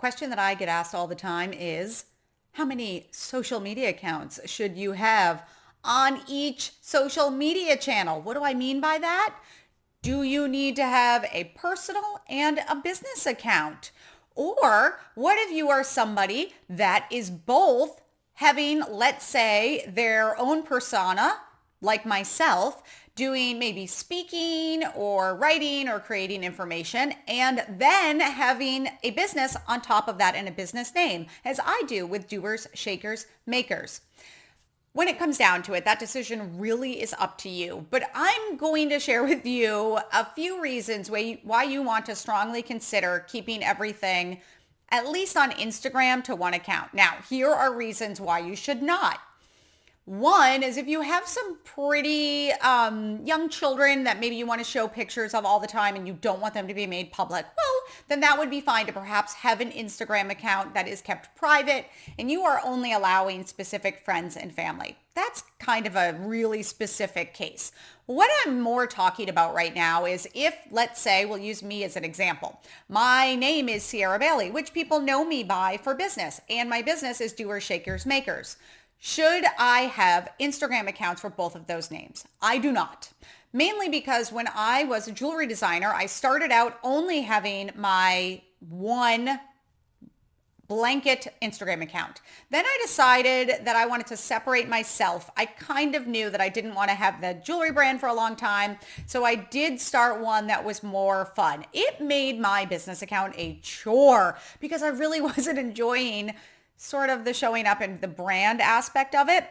question that I get asked all the time is, how many social media accounts should you have on each social media channel? What do I mean by that? Do you need to have a personal and a business account? Or what if you are somebody that is both having, let's say, their own persona, like myself, doing maybe speaking or writing or creating information, and then having a business on top of that and a business name, as I do with Doers, Shakers, Makers. When it comes down to it, that decision really is up to you. But I'm going to share with you a few reasons why you want to strongly consider keeping everything at least on Instagram to one account. Now, here are reasons why you should not. One is if you have some pretty young children that maybe you want to show pictures of all the time and you don't want them to be made public, well, then that would be fine to perhaps have an Instagram account that is kept private and you are only allowing specific friends and family. That's kind of a really specific case. What I'm more talking about right now is if, let's say, we'll use me as an example. My name is Sierra Bailey, which people know me by for business, and my business is Doers, Shakers, Makers. Should I have Instagram accounts for both of those names? I do not. Mainly because when I was a jewelry designer, I started out only having my one blanket Instagram account. Then I decided that I wanted to separate myself. I kind of knew that I didn't want to have the jewelry brand for a long time. So I did start one that was more fun. It made my business account a chore because I really wasn't enjoying sort of the showing up and the brand aspect of it.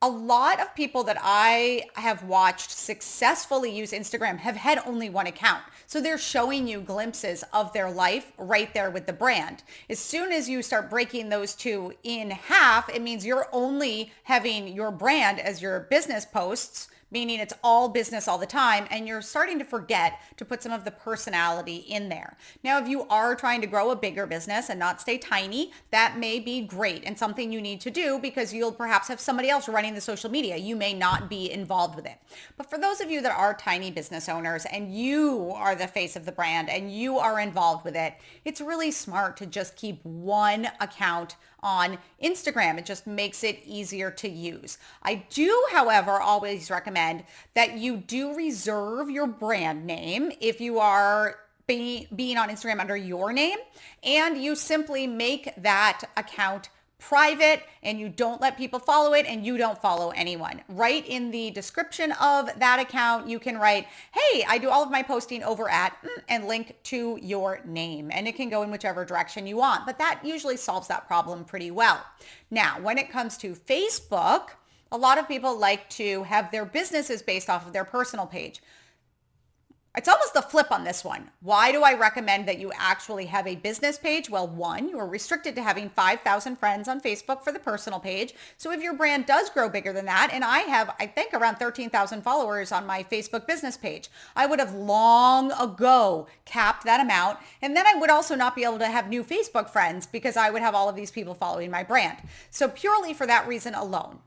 A lot of people that I have watched successfully use Instagram have had only one account. So they're showing you glimpses of their life right there with the brand. As soon as you start breaking those two in half, it means you're only having your brand as your business posts, meaning it's all business all the time, and you're starting to forget to put some of the personality in there. Now, if you are trying to grow a bigger business and not stay tiny, that may be great and something you need to do because you'll perhaps have somebody else running the social media. You may not be involved with it. But for those of you that are tiny business owners and you are the face of the brand and you are involved with it, it's really smart to just keep one account on Instagram. It just makes it easier to use. I do, however, always recommend that you do reserve your brand name if you are being on Instagram under your name, and you simply make that account private and you don't let people follow it and you don't follow anyone. Right in the description of that account, you can write, hey, I do all of my posting over at and link to your name. And it can go in whichever direction you want, but that usually solves that problem pretty well. Now, when it comes to Facebook, a lot of people like to have their businesses based off of their personal page. It's almost the flip on this one. Why do I recommend that you actually have a business page? Well, one, you are restricted to having 5,000 friends on Facebook for the personal page. So if your brand does grow bigger than that, and I have, I think, around 13,000 followers on my Facebook business page, I would have long ago capped that amount. And then I would also not be able to have new Facebook friends because I would have all of these people following my brand. So purely for that reason alone,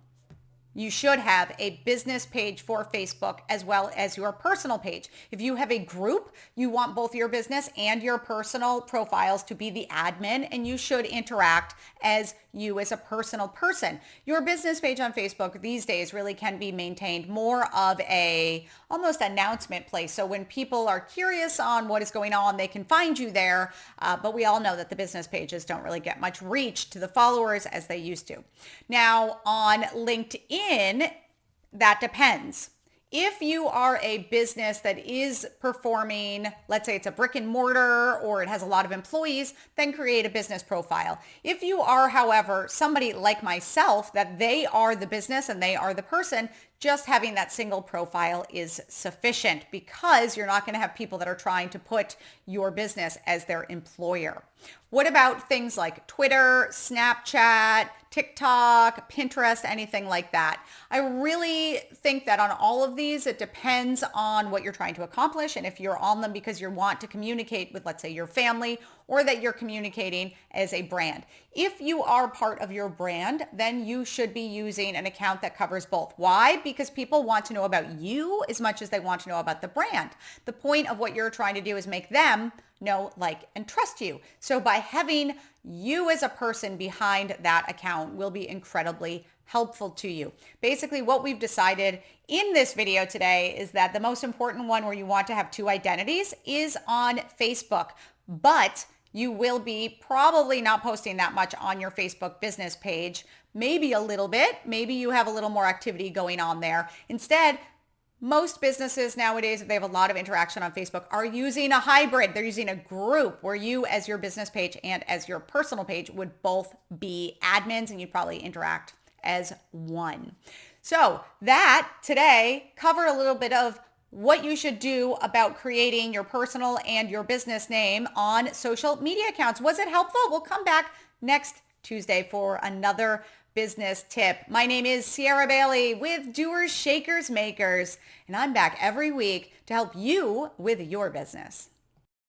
you should have a business page for Facebook as well as your personal page. If you have a group, you want both your business and your personal profiles to be the admin, and you should interact as you as a personal person. Your business page on Facebook these days really can be maintained more of a almost announcement place. So when people are curious on what is going on, they can find you there. But we all know that the business pages don't really get much reach to the followers as they used to. Now on LinkedIn, that depends. If you are a business that is performing, let's say it's a brick and mortar or it has a lot of employees, then create a business profile. If you are, however, somebody like myself, that they are the business and they are the person, just having that single profile is sufficient because you're not going to have people that are trying to put your business as their employer. What about things like Twitter, Snapchat, TikTok, Pinterest, anything like that? I really think that on all of these, it depends on what you're trying to accomplish and if you're on them because you want to communicate with, let's say, your family or that you're communicating as a brand. If you are part of your brand, then you should be using an account that covers both. Why? Because people want to know about you as much as they want to know about the brand. The point of what you're trying to do is make them know, like, and trust you. So by having you as a person behind that account will be incredibly helpful to you. Basically, what we've decided in this video today is that the most important one where you want to have two identities is on Facebook, but you will be probably not posting that much on your Facebook business page, maybe a little bit, maybe you have a little more activity going on there. Instead, most businesses nowadays, if they have a lot of interaction on Facebook, are using a hybrid. They're using a group where you as your business page and as your personal page would both be admins, and you'd probably interact as one. So that today covered a little bit of what you should do about creating your personal and your business name on social media accounts. Was it helpful? We'll come back next Tuesday for another business tip. My name is Sierra Bailey with Doers, Shakers, Makers, and I'm back every week to help you with your business.